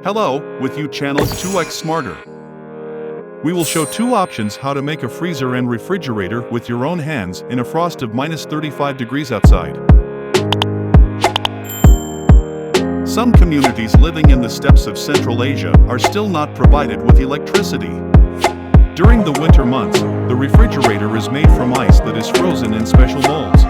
Hello, with you channel 2x Smarter. We will show two options how to make a freezer and refrigerator with your own hands in a frost of -35 degrees outside. Some communities living in the steppes of Central Asia are still not provided with electricity. During the winter months, the refrigerator is made from ice that is frozen in special molds.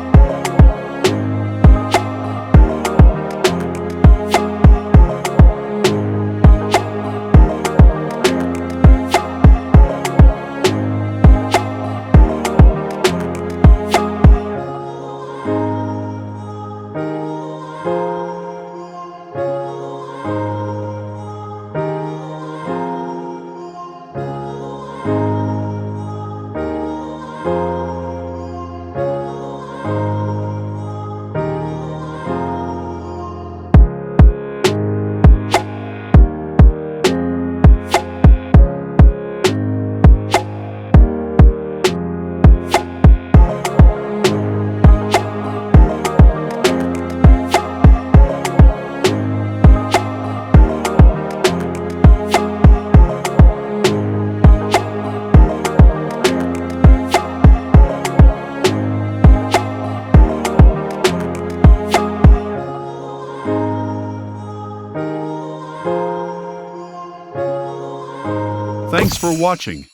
Thanks for watching.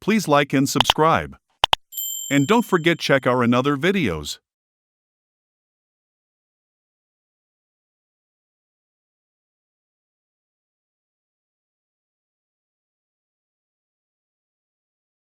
Please like and subscribe. And don't forget check our another videos.